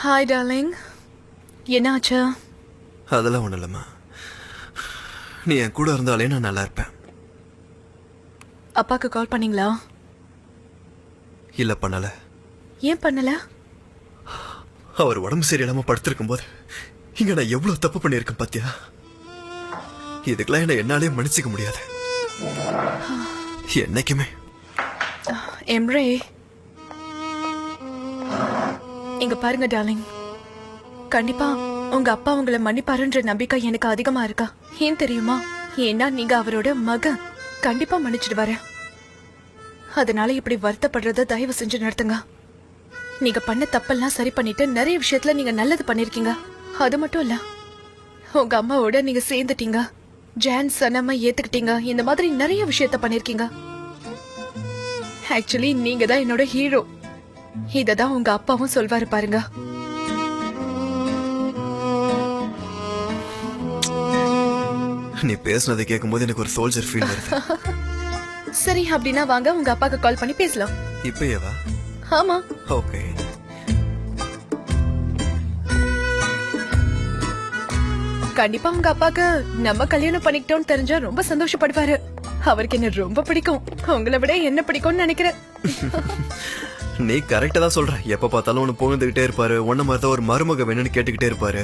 Hi darling, என்னாச்சு? அதெல்லாம் ஒன்றும் இல்லைம்மா. நீ என் கூட இருந்தாலே நான் நல்லா இருப்பேன். அப்பாக்கு கால் பண்ணீங்களா? இல்லை, பண்ணலை. ஏன் பண்ணல? அவர் உடம்பு சரியில்லாம படுத்திருக்கும் போது இங்க நான் எவ்வளவு தப்பு பண்ணியிருக்கேன் பாத்தியா? இதுக்கெல்லாம் என்ன என்னாலே மன்னிச்சுக்க முடியாது என்னைக்குமே. எம்ரே, இங்க பாருங்க டார்லிங், கண்டிப்பா உங்க அப்பா உங்களை மன்னிப்பாருன்ற நம்பிக்கை எனக்கு அதிகமா இருக்கா. ஏன் தெரியுமா? ஏன்னா நீங்க அவரோட மகன். கண்டிப்பா மன்னிச்சிடுவாரு. அதனால இப்படி வருத்தப்படுறத தயவு செஞ்சு நிறுத்துங்க. நீங்க பண்ண தப்பெல்லாம் சரி பண்ணிட்டு நிறைய விஷயத்துல நீங்க நல்லது பண்ணிருக்கீங்க. அது மட்டும் இல்ல, உங்க அம்மாவோட நீங்க சேர்ந்துட்டீங்க, ஜான் சனமா ஏத்துக்கிட்டீங்க. இந்த மாதிரி நிறைய விஷயத்த பண்ணிருக்கீங்க. ஆக்சுவலி நீங்க தான் என்னோட ஹீரோ. இததான் உங்க அப்பாவும் சொல்வாரு பாருங்க. நீ பேசுனதை கேட்கும்போது எனக்கு ஒரு சோல்ஜர் ஃபீல் வருது. சரி, அப்படின்னா வாங்க உங்க அப்பாக்கு கால் பண்ணி பேசலாம். இப்பயே வா. ஆமா, ஓகே. கண்டிப்பா உங்க அப்பாக்கு நம்ம கல்யாணம் பண்ணிக்கிட்டோம்னு தெரிஞ்சா ரொம்ப சந்தோஷப்படுவாரு. அவருக்கு என்ன ரொம்ப பிடிக்கும். உங்களை விட என்ன பிடிக்கும்னு நினைக்கிறேன். நீ கரெக்டா தான் சொல்ற. எப்ப பார்த்தாலும் ஒன்னு புகழ்ந்துகிட்டே இருப்பாரு. ஒன்ன மாதிரி தான் ஒரு மருமக வேணும்னு கேட்டுக்கிட்டே இருப்பாரு.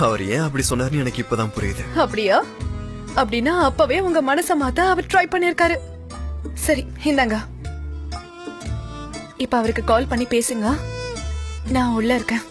அவர் ஏன் அப்படி சொன்னாருன்னு எனக்கு இப்பதான் புரியுது. அப்படியா? அப்படின்னா அப்பவே உங்க மனச மாத்த அவர் ட்ரை பண்ணிருக்காரு. சரி, இந்தாங்க. இப்ப அவருக்கு கால் பண்ணி பேசுங்க. நான் உள்ள இருக்கேன்.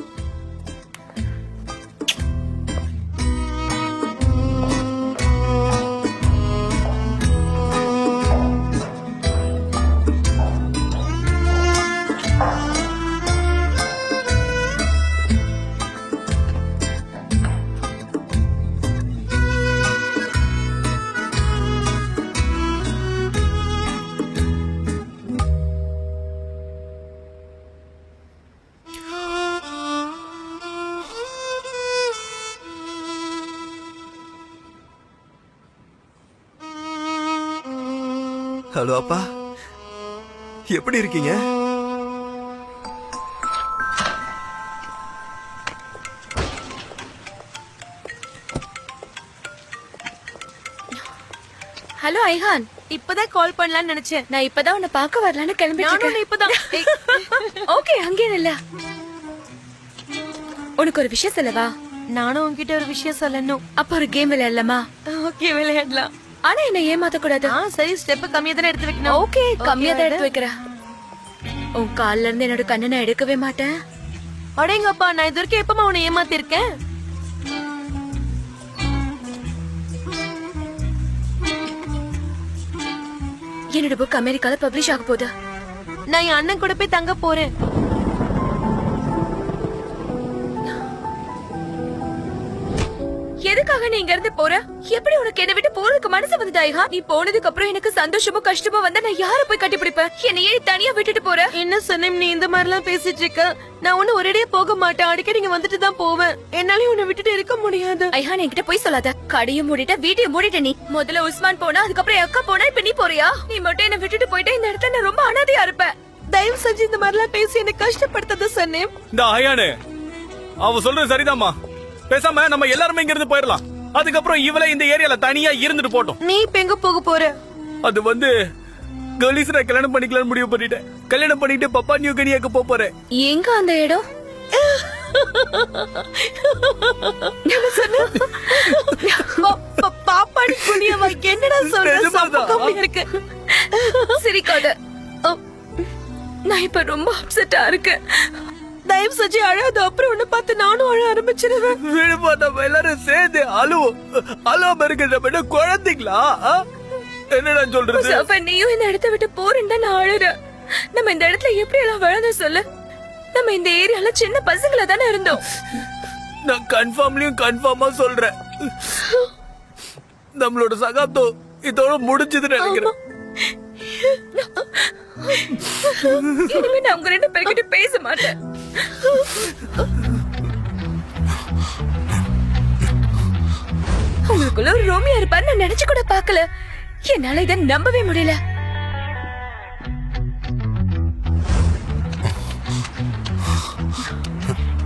ஹலோ அப்பா, எப்படி இருக்கீங்க? ஹலோ ஐஹான், இப்பதான் கால் பண்ணலாம்னு நினைச்சேன். நான் இப்பதான் உன்னை பார்க்க வரலான்னு கிளம்பிட்டு இப்பதான். ஓகே, அங்கே இல்ல. உனக்கு ஒரு விஷயம் சொல்லவா? நானும் உன்கிட்ட ஒரு விஷயம் சொல்லணும். அப்ப ஒரு கேம் விளையாடலாமா? ஓகே, விளையாடலாம். ஆனா என்ன ஏமாத்த கூடாது. சரி, ஸ்டெப் கம்மியா தானே எடுத்து வைக்கணும். ஓகே, கம்மியா தான் எடுத்து வைக்கிறேன். உன் கால்ல இருந்து என்னோட கண்ணை நான் எடுக்கவே மாட்டேன். அடேங்கப்பா, நான் இது வரைக்கும் எப்பமா உன்னை ஏமாத்தி இருக்கேன்? என்னோட புக் அமெரிக்கால பப்ளிஷ் ஆக போகுது. நான் என் அண்ணன் கூட போய் தங்க போறேன். எதுக்காக நீ இங்க இருந்து போற? எப்படி உனக்கு என்ன விட்டு போறதுக்கு மனசு வந்தது ஐஹா? நீ போனதுக்கு அப்புறம் எனக்கு சந்தோஷமோ கஷ்டமோ வந்தா நான் யார போய் கட்டி பிடிப்பேன்? என்னையே தனியா விட்டுட்டு போற? என்ன சொன்ன? நீ இந்த மாதிரி எல்லாம் பேசிட்டு இருக்க. நான் ஒண்ணு ஒரேடியா போக மாட்டேன். அடிக்கடி இங்க வந்துட்டு தான் போவேன். என்னாலயும் உன்னை விட்டுட்டு இருக்க முடியாது. ஐஹா, என்கிட்ட போய் சொல்லாத. கடையும் மூடிட்ட, வீட்டையும் மூடிட்ட. நீ முதல்ல உஸ்மான் போனா, அதுக்கப்புறம் என் அக்கா போனா, இப்ப நீ போறியா? நீ மட்டும் என்ன விட்டுட்டு போயிட்டா இந்த இடத்துல நான் ரொம்ப அனாதையா இருப்பேன். தயவு செஞ்சு இந்த மாதிரி எல்லாம் பேசி என்ன கஷ்டப்படுத்தத சொன்னேன். இந்த ஐயானு, அவ சொல்றது சரிதாம்மா. பேசாம நம்ம எல்லாருமே இங்க இருந்து போயிடலாம். அதுக்கப்புறம் இவளை இந்த ஏரியால தனியா இருந்துட்டு போட்டோம். நீ இப்ப எங்க போக போற? அது வந்து கலீஸ்ரா கல்யாணம் பண்ணிக்கலாம்னு முடிவு பண்ணிட்டேன். கல்யாணம் பண்ணிட்டு பப்பா நியூ கினியாக்கு போறேன். எங்க அந்த இடம்? பாப்பாடி குனியவா? என்னடா சொல்ற? இருக்கு. சிரிக்காத. நான் இப்ப ரொம்ப அப்செட்டா இருக்கேன். தயவு செஞ்சு அழாத. அப்புறம் உன்னை பார்த்து நானும் அழ ஆரம்பிச்சிருவேன். வீடுப்பா, நம்ம எல்லாரும் சேர்ந்து அழுவாம இருக்கிற குழந்தைங்களா? என்னடா சொல்றது? நீயும் இந்த இடத்த விட்டு போறேன்னு நான் அழுறேன். நம்ம இந்த இடத்துல எப்படி எல்லாம் வளர்ந்து சொல்லு. நம்ம இந்த ஏரியால சின்ன பசங்களா தானே இருந்தோம். நான் கன்ஃபார்மா சொல்றேன். நம்மளோட சகாப்தம் இதோட முடிஞ்சதுன்னு நினைக்கிறேன். இனிமே நான் உங்க ரெண்டு பேர்கிட்ட பேச மாட்டேன். உங்களுக்குள்ள ஒரு ரோமியா இருப்பாரு நான் நினைச்சு கூட பாக்கல. என்னால இதை நம்பவே முடியல.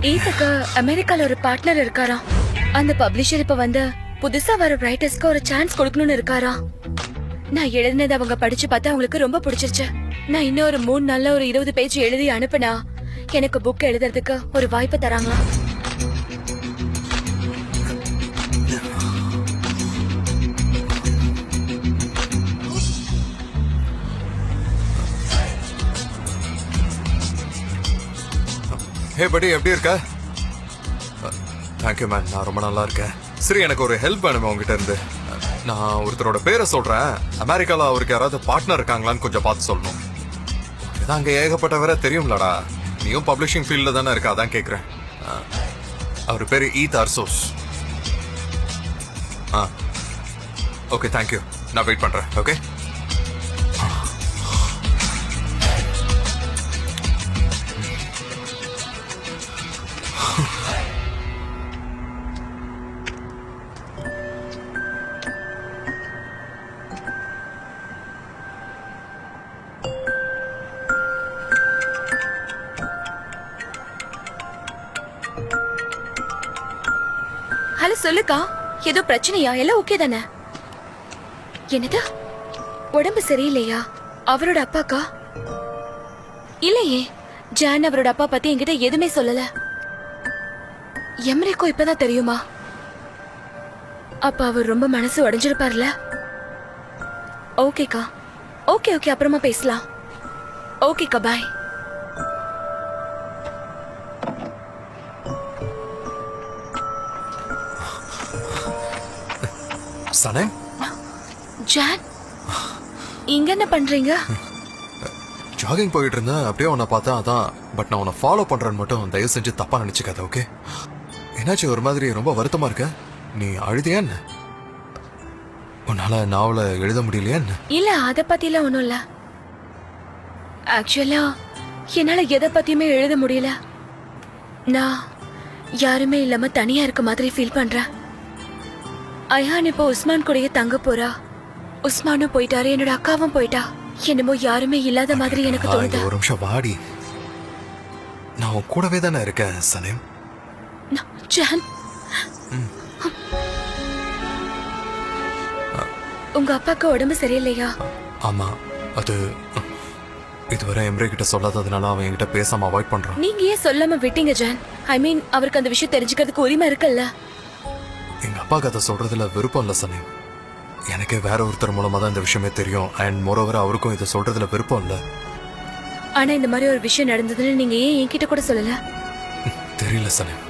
ஈத்துக்கு அமெரிக்கால ஒரு பார்ட்னர் இருக்காராம். அந்த பப்ளிஷர் இப்ப வந்து புதுசா வர ரைட்டர்ஸ்க்கு ஒரு சான்ஸ் கொடுக்கணும்னு இருக்காராம். நான் எழுதினது அவங்க படிச்சு பார்த்தா அவங்களுக்கு ரொம்ப பிடிச்சிருச்சு. நான் இன்னும் ஒரு 3 நாள்ல ஒரு 20 பேஜ் எழுதி அனுப்புனா எனக்கு புக் எழுதுறதுக்கு ஒரு வாய்ப்பு தராங்களா? ஹே படி, எப்படி இருக்க? தேங்க்யூ மேன், நான் ரொம்ப நல்லா இருக்கேன். சரி, எனக்கு ஒரு ஹெல்ப் வேணுமே உங்ககிட்ட இருந்து. நான் ஒருத்தரோட பேரை சொல்றேன். அமெரிக்கால அவருக்கு யாராவது பார்ட்னர் இருக்காங்களான்னு கொஞ்சம் பார்த்து சொல்லணும். இதான் அங்க ஏகப்பட்ட வேற தெரியும்லடா. நீயும் பப்ளிஷிங் ஃபீல்ட்ல தானே இருக்க, அதான் கேட்குறேன். அவர் பேரு ஈத் அர்சோஸ். Okay, thank you. நான் வெயிட் பண்றேன். ஓகே. ஹலோ, சொல்லுக்கா. ஏதோ பிரச்சனையா? எல்லாம் ஓகே தானே? என்னது, உடம்பு சரியில்லையா? அவரோட அப்பாக்கா? இல்லையே, ஜான் அவரோட அப்பா பத்தி என்கிட்ட எதுவுமே சொல்லல. எம்ரிக்கோ இப்பதான் தெரியுமா? அப்ப அவர் ரொம்ப மனசு உடைஞ்சிருப்பார்ல. ஓகேக்கா. ஓகே ஓகே, அப்புறமா பேசலாம். ஓகேக்கா, பாய். சனே, ஜான், இங்க என்ன பண்றீங்க? ஜாகிங் போயிட்டு இருந்தேன், அப்படியே உன்னை பார்த்தா அதான். பட் நான் உன்னை ஃபாலோ பண்றேன்னு மட்டும் தயவு செஞ்சு தப்பா நினைச்சுக்காத, ஓகே? என்னாச்சு, ஒரு மாதிரி ரொம்ப வருத்தமா இருக்க? நீ அழுதியா என்ன? உன்னால நாவல எழுத முடியலையா என்ன? இல்ல, அத பத்திலாம் ஒண்ணும் இல்ல. ஆக்சுவலா என்னால எதை பத்தியுமே எழுத முடியல. நான் யாருமே இல்லாம தனியா இருக்க மாதிரி ஃபீல் பண்றேன். ஐயான் இப்போ உஸ்மான் கூடயே தங்க போறா. உஸ்மானும் போயிட்டாரு, என்னோட அக்காவும் போயிட்டா. என்னமோ யாருமே இல்லாத மாதிரி எனக்கு தோணுது. ஒரு நிமிஷம் வாடி, நான் உன் கூடவே தானே இருக்கேன் சனேம். ஜான், உங்க அப்பாக்கு உடம்பு சரியில்லையா? ஆமா, அது இதுவரை எம்ரே கிட்ட சொல்லாததுனால அவன் என்கிட்ட பேசாம அவாய்ட் பண்றான். நீங்க ஏன் சொல்லாம விட்டீங்க ஜான்? ஐ மீன், அவருக்கு அந்த விஷயம் தெரிஞ்சுக்கிறதுக்கு உரிமை இருக்குல்ல? எங்க அப்பாவுக்கு அதை சொல்றதுல விருப்பம் இல்ல சனேம். எனக்கு வேற ஒருத்தர் மூலமா தான் இந்த விஷயமே தெரியும். அண்ட் மோரோவர் அவருக்கும் இதை சொல்றதுல விருப்பம் இல்ல. ஆனா இந்த மாதிரி ஒரு விஷயம் நடந்ததுன்னு நீங்க ஏன் என்கிட்ட கூட சொல்லல? தெரியல சனேம்.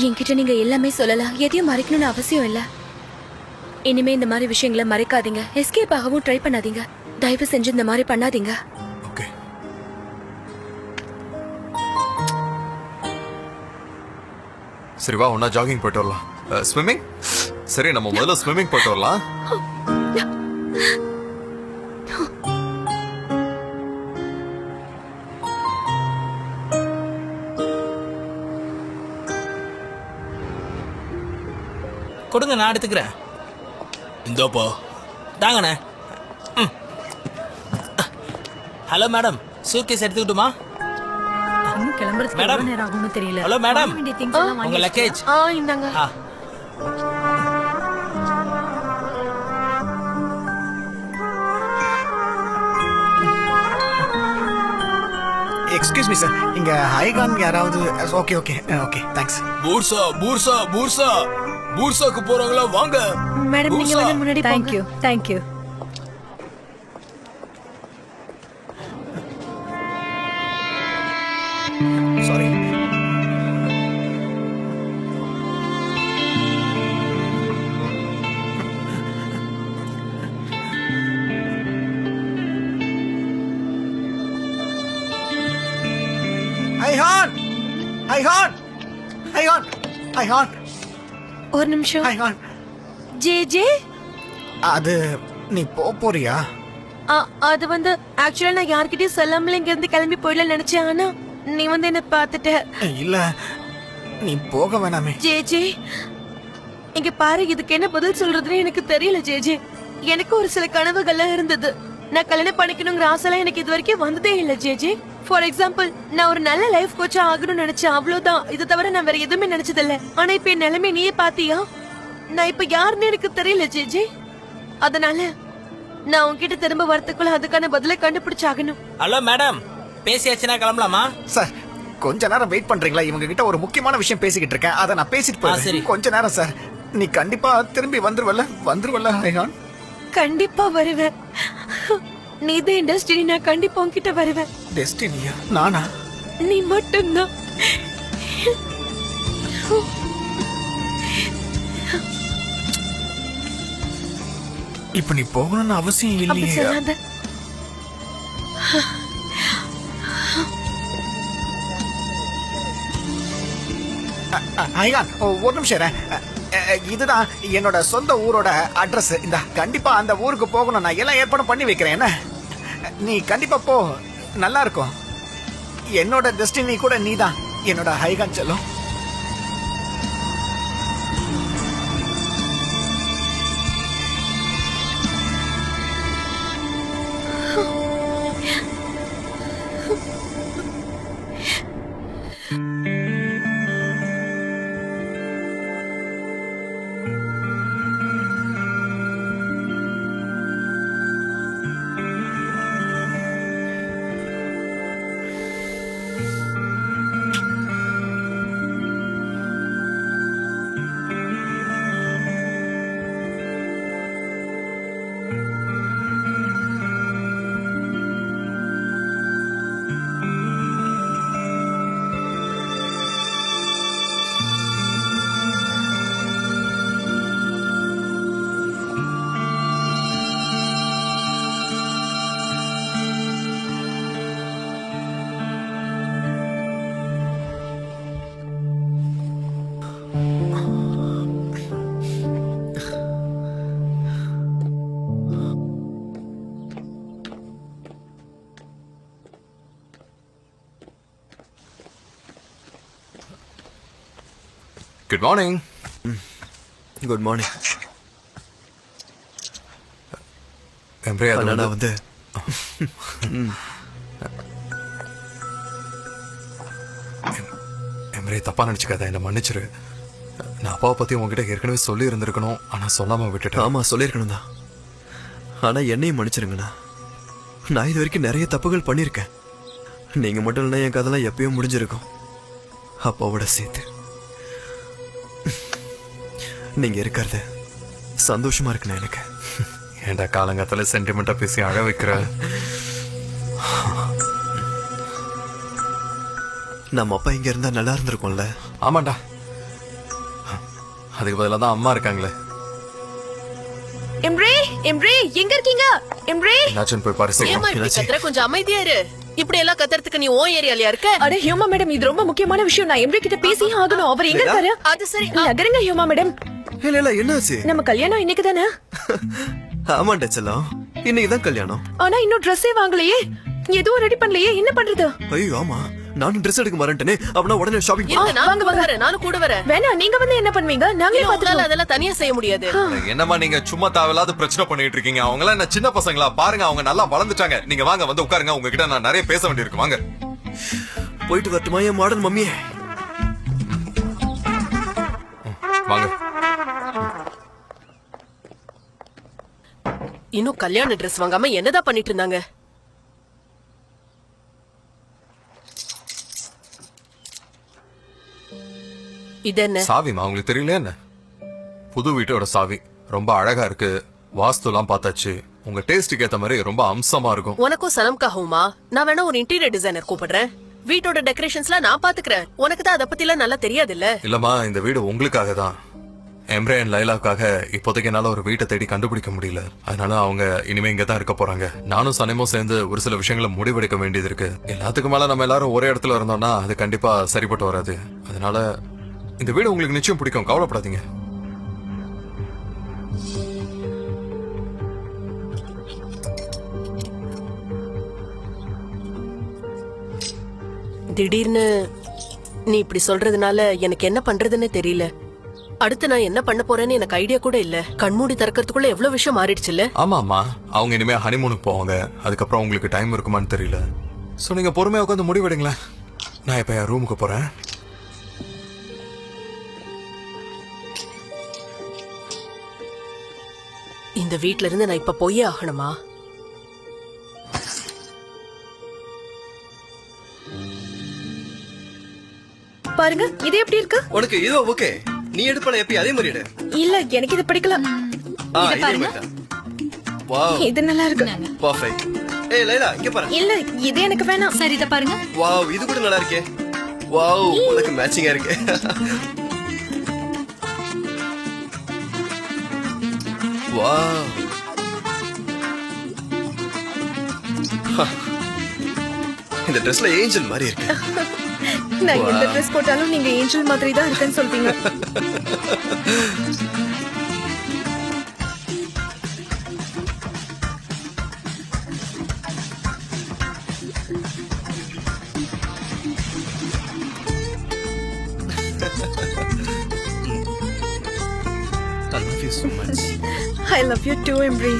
என்கிட்ட நீங்க எல்லாமே சொல்லலாம், எதையும் மறைக்கணும்னு அவசியம் இல்ல. இனிமே இந்த மாதிரி விஷயங்களை மறைக்காதீங்க. எஸ்கேப் ஆகவும் ட்ரை பண்ணாதீங்க. தயவு செஞ்சு இந்த மாதிரி பண்ணாதீங்க. ஓகே. சரி வா, ஒன்னா ஜாகிங் போயிட்டு வரலாம். ஸ்விம்மிங்? சரி, நம்ம முதல்ல ஸ்விம்மிங் போயிட்டு வரலாம். கொடுங்க, நான் எடுத்துக்கிறேன். இந்தோப்போ தாங்கண்ணே. ஹலோ மேடம், சூட்கேஸ் எடுத்துக்கிட்டுமா? மேடம், ஹலோ மேடம், உங்க லக்கேஜ். இந்தாங்க. எக்ஸ்கியூஸ் மீ சார், இங்க ஹைகான் யாராவது? Okay okay okay, thanks. பூர்சா பூர்சா பூர்சா பூர்சாக்கு போறாங்களா? வாங்க மேடம், நீங்க வந்து முன்னாடி போங்க. Thank you thank you. சாரி. ஐஹான் ஐஹான் ஐஹான் ஐஹான், ஒரு நிமிஷம். ஐஹான், ஜே ஜே, அது நீ போறியா? அது வந்து ஆக்சுவலா நான் யார்கிட்டயும் சொல்லாமல இங்க இருந்து கிளம்பி போயிடலாம் நினைச்சேன். ஆனா நீ வந்து என்ன பாத்துட்ட. இல்ல, நீ போக வேணாமே. ஜே ஜே, இங்க பாரு, இதுக்கு என்ன பதில் சொல்றதுன்னு எனக்கு தெரியல. ஜே ஜே, எனக்கு ஒரு சில கனவுகள்லாம் இருந்தது. நான் கல்யாணம் பண்ணிக்கணுங்கிற ஆசைலாம் எனக்கு இது வரைக்கும் வந்ததே இல்ல ஜேஜே. ஃபார் எக்ஸாம்பிள், நான் ஒரு நல்ல லைஃப் கோச்சா ஆகணும்னு நினைச்சேன், அவ்வளவுதான். இதை தவிர நான் வேற எதுவுமே நினைச்சது இல்ல. ஆனா இப்ப என் நிலைமை நீயே பாத்தியா? நான் இப்ப யாருன்னு எனக்கு தெரியல ஜேஜே. அதனால நான் உன்கிட்ட திரும்ப வரத்துக்குள்ள அதுக்கான பதிலை கண்டுபிடிச்சாகணும். ஹலோ மேடம், பேசியாச்சுன்னா கிளம்பலாமா? சார் கொஞ்ச நேரம் வெயிட் பண்றீங்களா? இவங்க கிட்ட ஒரு முக்கியமான விஷயம் பேசிக்கிட்டு இருக்கேன், அதை நான் பேசிட்டு சரி. போறேன். கொஞ்ச நேரம் சார். நீ கண்டிப்பா திரும்பி வந்துருவல்ல ஹைகான்? கண்டிப்பா வருவேன். நீதான் என் டெஸ்டினி. நான் கண்டிப்பா உன்கிட்ட வருவேன். டெஸ்டினியா? நானா? நீ மட்டும்தான். இப்ப நீ போகணும்னு அவசியம் அப்படி இல்லையே. சொல்லாத. ஹைகான் ஒரு நிமிஷம் இரு. இதுதான் என்னோட சொந்த ஊரோட அட்ரஸ். இந்த கண்டிப்பா அந்த ஊருக்கு போகணும். நான் எல்லாம் ஏற்பாடு பண்ணி வைக்கிறேன். என்ன நீ கண்டிப்பா போ, நல்லா இருக்கும். என்னோட டெஸ்டினி கூட நீதான் என்னோட ஹைகான் செல்லும். Good morning. Good morning. Emre, அது நான் வந்து எம்ரே தப்பா நினைச்சுக்காத, என்ன மன்னிச்சிரு. நான் அப்பாவை பத்தி உங்ககிட்ட ஏற்கனவே சொல்லி இருந்திருக்கணும், ஆனா சொல்லாம விட்டுட்டேன். ஆமா சொல்லியிருக்கணும் தான். ஆனா என்னையும் மன்னிச்சிருங்கண்ணா. நான் இது வரைக்கும் நிறைய தப்புகள் பண்ணியிருக்கேன். நீங்க மட்டும் இல்லைன்னா என் கதெல்லாம் எப்பயும் முடிஞ்சிருக்கும், அப்பாவோட சேர்த்து. நீங்க இருக்கிறது சந்தோஷமா இருக்குண்ணா எனக்கு. ஏன்டா காலங்காத்தால சென்டிமெண்டா பேசி அழ வைக்கிற? நம்ம அப்பா இங்க இருந்தா நல்லா இருந்திருக்கும்ல. ஆமாண்டா, அதுக்கு பதிலா தான் அம்மா இருக்காங்களே. எம்ரே, எம்ரே எங்க இருக்கீங்க? எம்ரே, என்னாச்சுன்னு போய் பாரு. ஏமா இப்படி கத்துற? கொஞ்சம் அமைதியா இரு. இப்படி எல்லாம் கத்துறதுக்கு நீ ஓ ஏரியாலயா இருக்க? அட ஹியூமா மேடம், இது ரொம்ப முக்கியமான விஷயம். நான் எம்ரே கிட்ட பேசியே ஆகணும். அவர் எங்க இருக்காரு? அது சரி. நகருங்க ஹியூமா மேடம். இல்ல இல்ல என்னாச்சு? நம்ம கல்யாணம் இன்னைக்கு தானே? ஆமாண்டா செல்லம், இன்னைக்குதான் கல்யாணம். ஆனா இன்னும் ட்ரெஸ்ஸே வாங்கலையே, எதுவும் ரெடி பண்ணலையே, என்ன பண்றது? ஐயோ ஆமா, நானும் ட்ரெஸ் எடுக்க வரேன்ட்டேனே. அப்பனா உடனே ஷாப்பிங் வாங்க வாங்க. நானும் கூட வரேன். வேணா, நீங்க வந்து என்ன பண்ணுவீங்க? நாங்களே பாத்துக்கலாம். அதெல்லாம் தனியா செய்ய முடியாது. என்னம்மா நீங்க சும்மா தேவையில்லாத பிரச்சனை பண்ணிட்டு இருக்கீங்க? அவங்க எல்லாம் என்ன சின்ன பசங்களா? பாருங்க, அவங்க நல்லா வளர்ந்துட்டாங்க. நீங்க வாங்க, வந்து உட்காருங்க. உங்ககிட்ட நான் நிறைய பேச வேண்டியிருக்கு. வாங்க போயிட்டு வரட்டுமா என் மாடல் மம்மியே? வாங்க. இன்னும் கல்யாண ட்ரெஸ் வாங்காம என்னதான் பண்ணிட்டு இருந்தாங்க? இது என்ன சாவிமா, உங்களுக்கு தெரியல என்ன? புது வீட்டோட சாவி. ரொம்ப அழகா இருக்கு. வாஸ்து எல்லாம் பார்த்தாச்சு. உங்க டேஸ்டுக்கு ஏத்த மாதிரி ரொம்ப அம்சமா இருக்கும். உனக்கும் சனம்காகுமா? நான் வேணா ஒரு இன்டீரியர் டிசைனர் கூப்பிடுறேன். வீட்டோட டெக்கரேஷன்ஸ்லாம் நான் பாத்துக்கிறேன். உனக்கு தான் அத பத்தி எல்லாம் நல்லா தெரியாது இல்ல? இல்லம்மா, இந்த வீடு உங்களுக்காக தான். எம்ரே அண்ட் லைலாக்காக இப்போதைக்கு என்னால ஒரு வீட்டை தேடி கண்டுபிடிக்க முடியல. அதனால அவங்க இனிமே இங்க தான் இருக்க போறாங்க. நானும் சனமும் சேர்ந்து ஒரு சில விஷயங்களை முடிவெடுக்க வேண்டியது இருக்கு. எல்லாத்துக்கும் மேல நம்ம எல்லாரும் ஒரே இடத்துல இருந்தோம்னா அது கண்டிப்பா சரிப்பட்டு வராது. அதனால இந்த வீடு உங்களுக்கு நிச்சயம் பிடிக்கும், கவலைப்படாதீங்க. திடீர்னு நீ இப்படி சொல்றதுனால எனக்கு என்ன பண்றதுன்னு தெரியல. அடுத்து நான் என்ன பண்ண போறேன்னு எனக்கு ஐடியா கூட இல்ல. கண்மூடி திறக்கிறதுக்குள்ள எவ்வளவு விஷயம் மாறிடுச்சுல்ல. ஆமாமா, அவங்க இனிமே ஹனிமூனுக்கு போவாங்க. அதுக்கப்புறம் உங்களுக்கு டைம் இருக்குமான்னு தெரியல. சோ நீங்க பொறுமையா உட்காந்து முடிவெடுங்களேன். நான் இப்ப என் ரூமுக்கு போறேன். இந்த வீட்ல இருந்து நான் இப்ப போயே ஆகணுமா? பாருங்க இது எப்படி இருக்கு? உனக்கு இதோ ஓகே. நீ எடுப்பல எப்பி அதே மாதிரி எடு. இல்ல எனக்கு இது பிடிக்கல. இதே மாதிரி தான். வாவ், இது நல்லா இருக்கு. பெர்ஃபெக்ட். ஏய் லைலா இங்க பாரு. இல்ல இது எனக்கு வேணாம். சரி இத பாருங்க. வாவ், இது கூட நல்லா இருக்கே. வாவ், உனக்கு மேட்சிங்கா இருக்கு. வாவ். இந்த ட்ரெஸ்ல ஏஞ்சல் மாதிரி இருக்கு. நான் எந்த ட்ரெஸ் போட்டாலும் நீங்க ஏஞ்சல் மாதிரி தான் இருக்கேன்னு சொல்வீங்க. I love you so much. I love you too, Embry.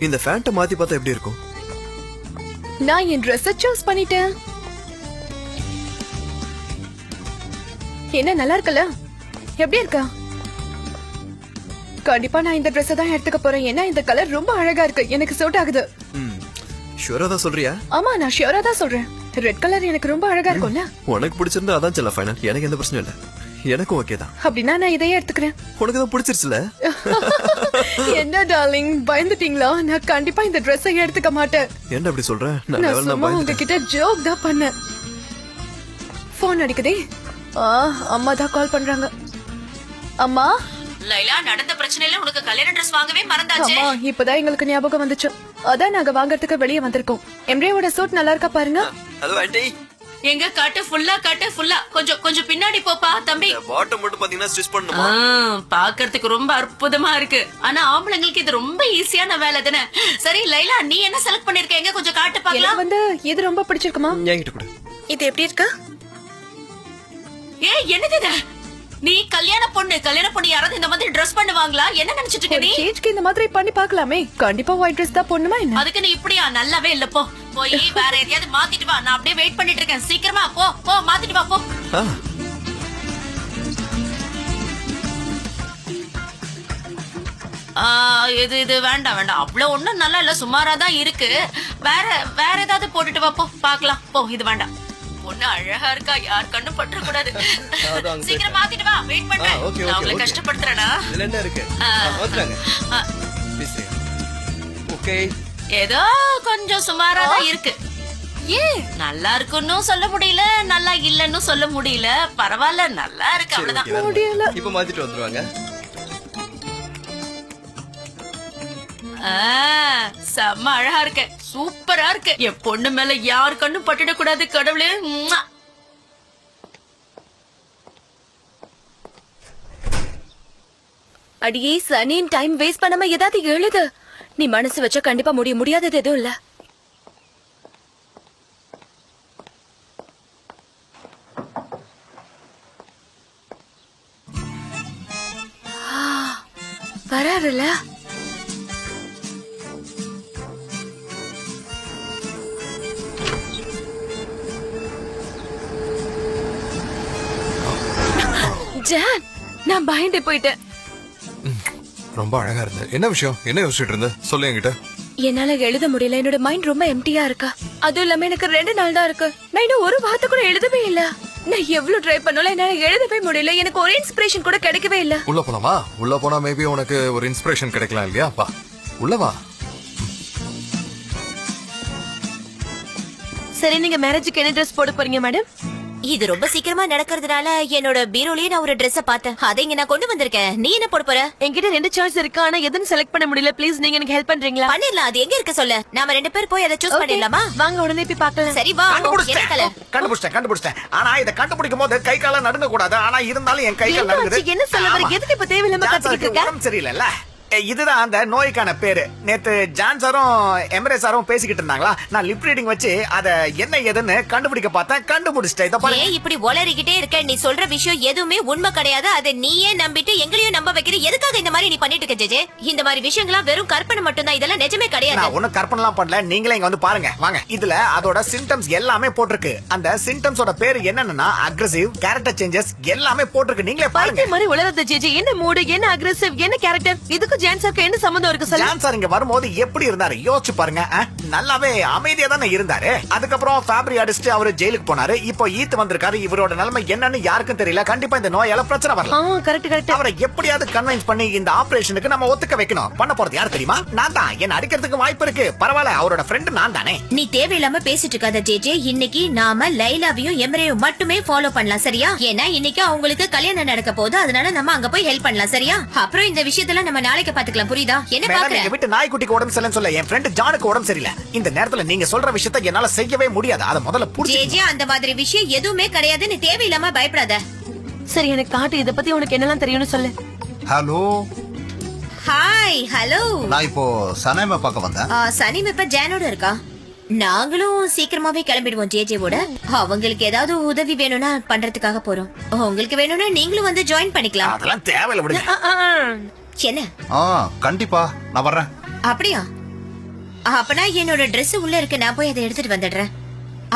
இந்த ஃபேண்ட மாத்தி பார்த்தா எப்படி இருக்கும்? நான் என் ட்ரெஸ் சூஸ் பண்ணிட்டேன். என்ன நல்லா இருக்குல்ல? எப்படி இருக்கா? கண்டிப்பா நான் இந்த ட்ரெஸ் தான் எடுத்துக்க போறேன். ஏன்னா இந்த கலர் ரொம்ப அழகா இருக்கு. எனக்கு சூட் ஆகுது. ஷூரா தான் சொல்றியா? ஆமா நான் ஷியோரா தான் சொல்றேன். ரெட் கலர் எனக்கு ரொம்ப அழகா இருக்கும்ல? உனக்கு பிடிச்சிருந்தா அதான் செல்ல ஃபைனல். எனக்கு எந்த பிரச்சனையும் இல்ல. எனக்கு ஓகே தான். அப்படின்னா நான் இதையே எடுத்துக்கிறேன். உனக்கு தான் பிடிச்சிருச்சுல? என்ன டார்லிங் பயந்துட்டீங்களா? நான் கண்டிப்பா இந்த ட்ரெஸ்ஸை எடுத்துக்க மாட்டேன். என்ன அப்படி சொல்ற? நான் நான் லெவல் சும்மா நான் உங்ககிட்ட ஜோக் தான் பண்ணேன். போன் அடிக்குதே. அம்மா தான் கால் பண்றாங்க. அம்மா லைலா, நடந்த பிரச்சனையில உனக்கு கல்யாண ட்ரெஸ் வாங்கவே மறந்தாச்சு. அம்மா இப்பதான் எங்களுக்கு ஞாபகம் வந்துச்சு. அதான் நாங்க வாங்குறதுக்கு வெளியே வந்திருக்கோம். எம்ரேவோட சூட் நல்லா இருக்கா பாருங்க. Hello aunty. எங்க காட்டு ஃபுல்லா கொஞ்சம் பின்னாடி போப்பா தம்பி. பாட்டம் மட்டும் பாத்தீங்கன்னா ஸ்டிச் பண்ணனுமா? பாக்குறதுக்கு ரொம்ப அற்புதமா இருக்கு. ஆனா ஆம்பளைங்களுக்கு இது ரொம்ப ஈஸியான வேலை தானே. சரி லைலா, நீ என்ன செலக்ட் பண்ணிருக்க? எங்க கொஞ்சம் காட்டு பாக்கலாம். எனக்கு இது ரொம்ப பிடிச்சிருக்குமா? என்கிட்ட கொடு. இது எப்படி இருக்கு? ஏய் என்னது இது? நீ கல்யாண பொண்ணு யாராவது இந்த மாதிரி ட்ரெஸ் பண்ணுவாங்களா? என்ன நினைச்சிட்டு இருக்க நீ? கேஜ்க்கு இந்த மாதிரி பண்ணி பார்க்கலாமே. கண்டிப்பா ஒயிட் ட்ரெஸ் தான் பொண்ணுமா என்ன? அதுக்கு நீ இப்படியா? நல்லாவே இல்ல. போய் வேற எதையாவது மாத்திட்டு வா. நான் அப்படியே வெயிட் பண்ணிட்டு இருக்கேன். சீக்கிரமா போ மாத்திட்டு வா போ. இது வேண்டாம். அவ்வளவு ஒண்ணும் நல்லா இல்ல, சுமாரா தான் இருக்கு. வேற ஏதாவது போட்டுட்டு வா போ, பாக்கலாம். போ, இது வேண்டாம். பொண்ணு அழகா இருக்கா, யார் கண்ணும் பற்ற கூடாது. சீக்கிரம் மாத்திட்டு வா, வெயிட் பண்றேன். நான் உங்களை கஷ்டப்படுத்துறேனா? இதுல என்ன இருக்கு? மாத்துறாங்க. ஓகே. ஏதோ கொஞ்சம் சுமாரா தான் இருக்கு. நல்லா இருக்குன்னு சொல்ல முடியல, நல்லா இல்லன்னு சொல்ல முடியல. பரவாயில்ல, நல்லா இருக்கு, அவ்வளவுதான். முடியல. இப்ப மாத்திட்டு வந்துருவாங்க. செம்ம அழகா இருக்கு, சூப்பரா இருக்கு. என் பொண்ணு மேல யார் கண்ணும் பட்டுட கூடாது கடவுளே. அடியே சனின் டைம் வேஸ்ட் பண்ணாம ஏதாவது எழுது. நீ மனசு வச்சா கண்டிப்பா முடியாதது எதுவும் இல்ல. வராருல? ஜான், நான் பயந்து போயிட்டேன். ரொம்ப அழகா இருந்தது. என்ன விஷயம்? என்ன யோசிச்சுட்டு இருந்த? சொல்லு என்கிட்ட. என்னால எழுத முடியல. என்னோட மைண்ட் ரொம்ப எம்டியா இருக்கா. அதுவும் இல்லாம எனக்கு 2 நாள் தான் இருக்கு. நான் இன்னும் ஒரு வார்த்தை கூட எழுதவே இல்ல. நான் எவ்வளவு ட்ரை பண்ணாலும் என்னால எழுதவே முடியல. எனக்கு ஒரு இன்ஸ்பிரேஷன் கூட கிடைக்கவே இல்ல. உள்ள போலாமா? உள்ள போனா மேபி உனக்கு ஒரு இன்ஸ்பிரேஷன் கிடைக்கலாம் இல்லையா? வா, உள்ள வா. சரி, நீங்க மேரேஜுக்கு என்ன ட்ரெஸ் போட போறீங்க மேடம்? இது ரொம்ப சீக்கிரமா நடக்கிறதுனால என்னோட பீரோலயே நான் ஒரு ட்ரெஸ் பார்த்தேன். அதை இங்க நான் கொண்டு வந்திருக்கேன். நீ என்ன போட போற? என்கிட்ட 2 சாய்ஸ் இருக்கு, ஆனா எதுன்னு செலக்ட் பண்ண முடியல. ப்ளீஸ் நீங்க எனக்கு ஹெல்ப் பண்றீங்களா? பண்ணிடலாம். அது எங்க இருக்கு சொல்லு. நாம 2 பேர் போய் அதை சூஸ் பண்ணிடலாமா? வாங்க, உடனே போய் பார்க்கலாம். சரி வா. என்ன கலர்? கண்டுபிடிச்சிட்டேன். ஆனா இத கண்டுபிடிக்கும் போது கை கால நடுங்க கூடாது. ஆனா இருந்தாலும் என் கை கால் நடுங்குது. என்ன சொல்ல வர? எதுக்கு இப்ப தேவையில்லாம கத்திக்கிட்டு இருக்க? உடம்பு சரியில்லைல்ல. இதுதான் அந்த நோய்க்கான பேரு. நேத்து ஜான் சாரும் எம்ரே சாரும் பேசிக்கிட்டு இருந்தாங்களா, நான் லிப் ரீடிங் வச்சு அத என்ன ஏதுன்னு கண்டுபிடிக்க பார்த்தேன், கண்டுபிடிச்சிட்டேன். இத பாருங்க. ஏன் இப்படி ஒளறிக்கிட்டே இருக்க? நீ சொல்ற விஷயம் எதுவுமே உண்மை கிடையாது. அதை நீயே நம்பிட்டு எங்களையும் நம்ப வைக்கிற. எதுக்காக இந்த மாதிரி நீ பண்ணிட்டு இருக்க ஜெஜே? இந்த மாதிரி விஷயங்கள்லாம் வெறும் கற்பனை மட்டும்தான், இதெல்லாம் நிஜமே கிடையாது. நான் ஒண்ணும் கற்பனைலாம் பண்ணல, நீங்களே இங்க வந்து பாருங்க வாங்க. இதுல அதோட சிம்டம்ஸ் எல்லாமே போட்டிருக்கு. அந்த சிம்டம்ஸோட பேரு என்னன்னா அக்ரெசிவ், கேரக்டர் சேஞ்சஸ் எல்லாமே போட்டிருக்கு. நீங்களே பாருங்க. பைத்தியம் மாதிரி உளறத ஜேஜே. என்ன மூடு, என்ன அக்ரெசிவ், என்ன கேரக்டர், இதுக்கு ஜான் சாருக்கு என்ன சம்பந்தம் இருக்கு சொல்லு? ஜான் சார் இங்க வரும்போது எப்படி இருந்தாரு யோசிச்சு பாருங்க. நல்லாவே அமைதியா தானே இருந்தாரு. அதுக்கப்புறம் ஃபேப்ரி அடிச்சுட்டு அவரு ஜெயிலுக்கு போனாரு. இப்போ ஈத் வந்திருக்காரு. இவரோட நிலைமை என்னன்னு யாருக்கும் தெரியல. கண்டிப்பா இந்த நோயால பிரச்சனை வரலாம். Correct correct. அவரை எப்படியாவது கன்வின்ஸ் பண்ணி இந்த ஆபரேஷனுக்கு நம்ம ஒத்துக்க வைக்கணும். பண்ண போறது யாரு தெரியுமா? நான் தான். என்ன அடிக்கிறதுக்கு வாய்ப்பு இருக்கு. பரவாயில்ல, அவரோட ஃப்ரெண்ட் நான் தானே. நீ தேவையில்லாம பேசிட்டு இருக்காத ஜேஜே. இன்னைக்கு நாம லைலாவையும் எம்ரேயும் மட்டுமே ஃபாலோ பண்ணலாம், சரியா? ஏன்னா இன்னைக்கு அவங்களுக்கு கல்யாணம் நடக்க போகுது. அதனால நம்ம அங்க போய் ஹெல்ப் பண்ணலாம், சரியா? அப்புறம் இந்த விஷயத்துல நம்ம நாளைக்கு பாத்துக்கலாம், புரியுதா? என்ன பாக்குற? எங்க வீட்டு நாய்க்குட்டிக்கு உடம்பு சரியில்லைன்னு சொல்ல என் ஃப்ரெண்ட் ஜானுக்கு உடம்பு சரியில்லை. இந்த நேரத்துல நீங்க சொல்ற விஷயத்தை என்னால செய்யவே முடியாது. அத முதல்ல புரிஞ்சு. ஜேஜே, அந்த மாதிரி விஷயம் எதுவுமே கிடையாது. நீ தேவையில்லாம பயப்படாத. சரி, எனக்கு காட்டு. இத பத்தி உனக்கு என்னெல்லாம் தெரியும்னு சொல்லு. ஹலோ. ஹாய். ஹலோ. நான் இப்போ சனேம பார்க்க வந்தேன். சனீம் இப்ப ஜானோட இருக்கா. நாங்களும் சீக்கிரமாவே கிளம்பிடுவோம் ஜேஜேவோட. அவங்களுக்கு ஏதாவது உதவி வேணும்னா பண்றதுக்காக போறோம். உங்களுக்கு வேணும்னா நீங்களும் வந்து ஜாயின் பண்ணிக்கலாம். அதெல்லாம் தேவையில்ல விடுங்க. என்ன? கண்டிப்பா நான் வர்றேன். அப்படியா? அப்பனா என்னோட Dress உள்ள இருக்கு, நான் போய் அதை எடுத்துட்டு வந்துடுறேன்.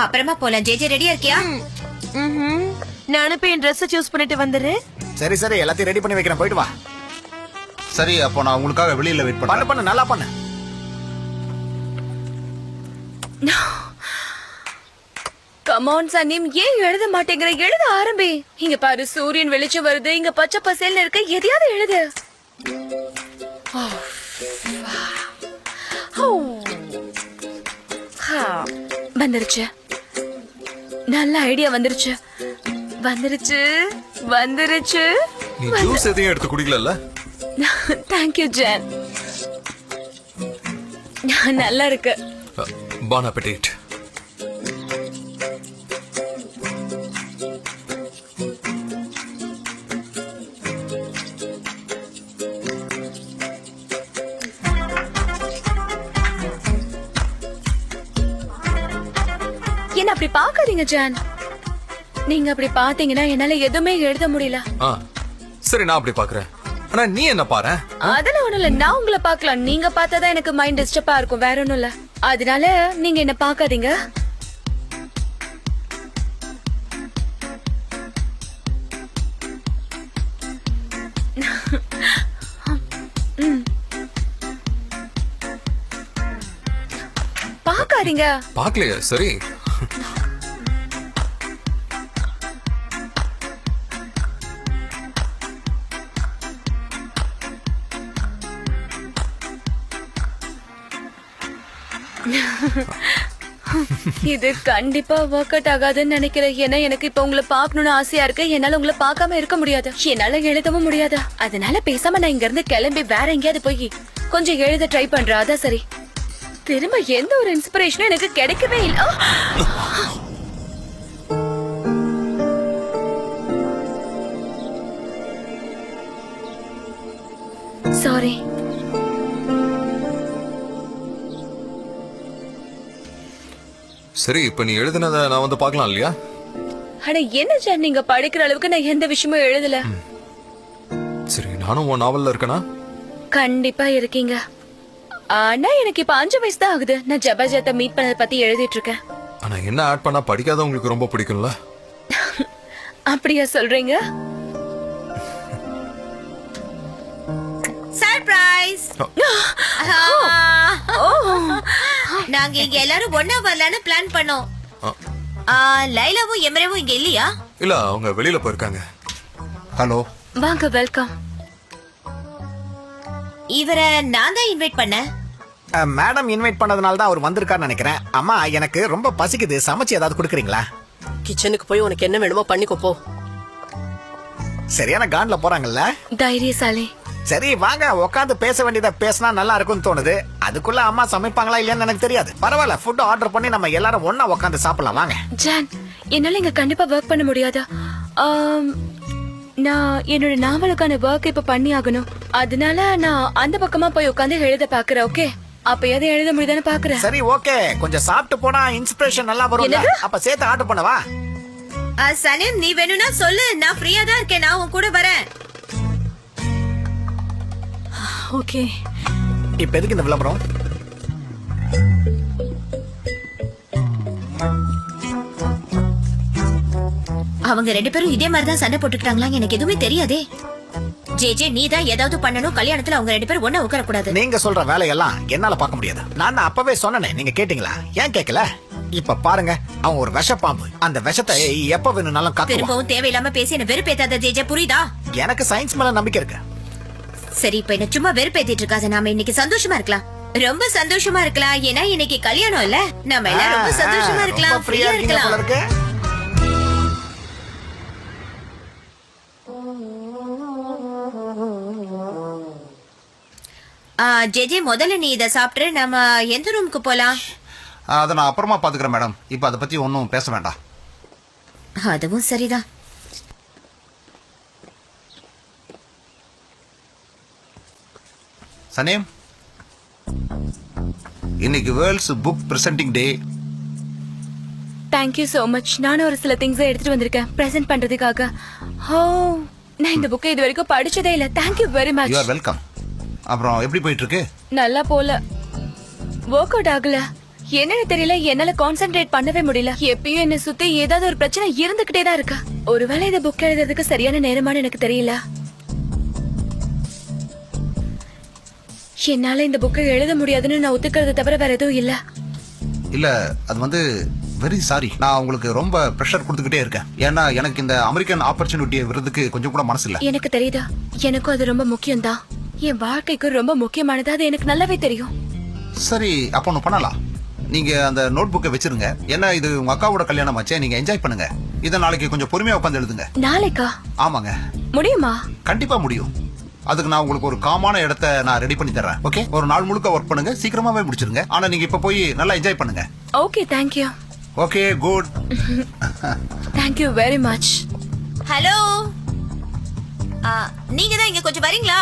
அப்புறமா போலாம். ஜேஜே ரெடியா இருக்கியா? நானும் போய் என் Dress சூஸ் பண்ணிட்டு வந்துடுறேன். சரி சரி, எல்லாத்தையும் ரெடி பண்ணி வைக்கிறேன், போயிட்டு வா. சரி, அப்போ நான் உங்களுக்காக வெளியில வெயிட் பண்ண. பண்ணு நல்லா பண்ணு. கமான் சனீம், ஏன் எழுத மாட்டேங்கிற? எழுத ஆரம்பி. இங்க பாரு, சூரியன் வெளிச்சம் வருது. இங்க பச்சை பசேல்னு இருக்க, எதையாவது எழுது. வந்துருச்சு. நல்ல ஐடியா வந்துருச்சு. வந்துருச்சு வந்துருச்சு. நீ ஜூஸ் எதையும் எடுத்து குடிக்கல? Thank you John. நல்லா இருக்கு. பான் அப்பெட்டிட். என்ன அப்படி பாக்காதீங்க ஜான். நீங்க அப்படி பாத்தீங்கன்னா என்னால எதுவுமே எழுத முடியல. சரி, நான் அப்படி பாக்குறேன். ஆனா நீ என்ன பாரு? அதெல்லாம் ஒண்ணும் இல்ல, நான் உங்களை பாக்கலாம். நீங்க பார்த்தாதான் எனக்கு மைண்ட் டிஸ்டர்பா இருக்கும், வேற ஒண்ணும் இல்ல. அதனால நீங்க என்ன பாக்காதீங்க. பாக்காதீங்க. பாக்கலையா? சரி. இது கண்டிப்பா ஒர்க் அவுட் ஆகாதுன்னு நினைக்கிறேன். ஏன்னா எனக்கு இப்ப உங்களை பாக்கணும்னு ஆசையா இருக்கு. என்னால உங்களை பார்க்காம இருக்க முடியாது, என்னால எழுதவும் முடியாது. அதனால பேசாம நான் இங்க இருந்து கிளம்பி வேற எங்கேயாவது போய் கொஞ்சம் எழுத ட்ரை பண்றேன். அதான் சரி. திரும்ப எந்த ஒரு இன்ஸ்பிரேஷனும் எனக்கு கிடைக்கவே இல்லை. சாரி. சரி, இப்ப நீ எழுதுனத நான் வந்து பார்க்கலாம் இல்லையா? அட என்ன ஜான், நீங்க படிக்கிற அளவுக்கு நான் எந்த விஷயமும் எழுதல. சரி, நானும் உன் நாவல்ல இருக்கேனா? கண்டிப்பா இருக்கீங்க. ஆனா எனக்கு இப்ப 5 வயசு தான் ஆகுது. நான் ஜபஜத்தை மீட் பண்ணத பத்தி எழுதிட்டு இருக்கேன். ஆனா என்ன ஆட் பண்ணா படிக்காதவங்களுக்கு ரொம்ப பிடிக்கும்ல? அப்படியா சொல்றீங்க? சர்ப்ரைஸ். நாங்க இங்க எல்லாரும் ஒண்ணா வரலான்னு பிளான் பண்ணோம். லைலாவும் எம்ரேவும் இங்க இல்லையா? இல்ல, அவங்க வெளியில போயிருக்காங்க. ஹலோ. வாங்க, வெல்கம். இவரை நான் தான் இன்வைட் பண்ணேன். மேடம் இன்வைட் பண்ணதுனால தான் அவர் வந்திருக்காருன்னு நினைக்கிறேன். அம்மா, எனக்கு ரொம்ப பசிக்குது, சமைச்சு ஏதாவது கொடுக்குறீங்களா? கிச்சனுக்கு போய் உனக்கு என்ன வேணுமோ பண்ணிக்கோ போ. சரியான கான்ல போறாங்கல்ல. தைரியசாலி. சரி வாங்க, உட்காந்து பேச வேண்டியதை பேசினா நல்லா இருக்கும்னு தோணுது. அதுக்குள்ள அம்மா சமைப்பாங்களா இல்லையான்னு எனக்கு தெரியாது. பரவாயில்ல, ஃபுட் ஆர்டர் பண்ணி நம்ம எல்லாரும் ஒண்ணா உட்காந்து சாப்பிடலாம். வாங்க. ஜான், என்னால இங்க கண்டிப்பா ஒர்க் பண்ண முடியாது. நான் என்னோட நாவலுக்கான ஒர்க் இப்ப பண்ணி ஆகணும். அதனால நான் அந்த பக்கமா போய் உட்காந்து எழுத பாக்குறேன். ஓகே, அப்பயாவது எழுத முடியுதானு பாக்குறேன். சரி ஓகே, கொஞ்சம் சாப்பிட்டு போனா இன்ஸ்பிரேஷன் நல்லா வரும். அப்ப சேர்த்து ஆர்டர் பண்ணவா? சனீம், நீ வேணும்னா சொல்லு, நான் ஃப்ரீயா தான் இருக்கேன், நான் உன் கூட வரேன். ஓகே, இப்ப எதுக்கு இந்த விளம்பரம்? அவங்க 2 பேரும் இதே மாதிரி தான் சண்டை போட்டுக்கிட்டாங்களா? எனக்கு எதுவுமே தெரியாதே. ஜே நீ தான் ஏதாவது பண்ணணும். கல்யாணத்துல அவங்க 2 பேரும் ஒண்ணா உட்கார கூடாது. நீங்க சொல்ற வேலையெல்லாம் என்னால பார்க்க முடியாது. நான் அப்பவே சொன்னேனே, நீங்க கேட்டீங்களா? ஏன் கேட்கல? இப்ப பாருங்க, அவன் ஒரு விஷப்பாம்பு. அந்த விஷத்தை எப்ப வேணும்னாலும் கத்துவான். திரும்பவும் தேவையில்லாம பேசி என்ன வெறுப்பேத்தாத ஜே, புரியுதா? எனக்கு சயின்ஸ் மேல நம்பிக்கை இருக்கு. சரி, இப்ப என்ன சும்மா வெறுப்பேத்திட்டு இருக்காது. நாம இன்னைக்கு சந்தோஷமா இருக்கலாம், ரொம்ப சந்தோஷமா இருக்கலாம். ஏன்னா இன்னைக்கு கல்யாணம் இல்ல, நம்ம எல்லாம் ரொம்ப சந்தோஷமா இருக்கலாம், ஃப்ரீயா இருக்கலாம். ஜே முதல்ல நீ இத சாப்பிட்டு நம்ம எந்த ரூமுக்கு போலாம்? அதை நான் அப்புறமா பாத்துக்கிறேன் மேடம். இப்ப அதை பத்தி ஒன்னும் பேச வேண்டாம். அதுவும் சரிதான். சனீம், இன்னைக்கு world's book presenting day. Thank you so much. நானும் ஒரு சில திங்ஸ் எடுத்துட்டு வந்திருக்கேன் பிரசன்ட் பண்றதுக்காக. ஓ, நான் இந்த புக்கை இது வரைக்கும் படிச்சதே இல்ல. Thank you very much. You are welcome. அப்புறம் எப்படி போயிட்டு இருக்கு? நல்லா போல, ஒர்க் அவுட் ஆகல. என்னன்னு தெரியல, என்னால கான்சென்ட்ரேட் பண்ணவே முடியல. எப்பயும் என்ன சுத்தி ஏதாவது ஒரு பிரச்சனை இருந்துகிட்டே தான் இருக்கு. ஒருவேளை இந்த புக் எழுதுறதுக்கு சரியான நேரமானு எனக்கு தெரியல. என்னால இந்த புக்கை எழுத முடியாதுன்னு நான் ஒத்துக்கிறது தவிர வேற எதுவும் இல்ல. இல்ல, அது வந்து வெரி சாரி. நான் உங்களுக்கு ரொம்ப பிரஷர் கொடுத்துக்கிட்டே இருக்கேன். ஏன்னா எனக்கு இந்த அமெரிக்கன் ஆப்பர்ச்சுனிட்டியை விருதுக்கு கொஞ்சம் கூட மனசு இல்ல. எனக்கு தெரியுதா, எனக்கும் அது ரொம்ப முக்கியம் தான். என் வாழ்க்கைக்கு ரொம்ப முக்கியமானது, அது எனக்கு நல்லாவே தெரியும். சரி, அப்ப ஒண்ணு பண்ணலாம். நீங்க அந்த நோட் புக்கை வச்சிருங்க. ஏன்னா இது உங்க அக்காவோட கல்யாணம் ஆச்சே, நீங்க என்ஜாய் பண்ணுங்க. இத நாளைக்கு கொஞ்சம் பொறுமையா உட்கார்ந்து எழுதுங்க. நாளைக்கா? ஆமாங்க. முடியுமா? கண்டிப்பா முடியும். அதுக்கு நான் உங்களுக்கு ஒரு காமான இடத்தை நான் ரெடி பண்ணி தர்றேன். ஓகே, ஒரு நாள் முழுக்க ஒர்க் பண்ணுங்க, சீக்கிரமாவே முடிச்சிருங்க. ஆனா நீங்க இப்ப போய் நல்லா என்ஜாய் பண்ணுங்க. Okay, thank you. Okay, good. Thank you very much. Hello, நீங்க தான் இங்க கொஞ்சம் வரீங்களா?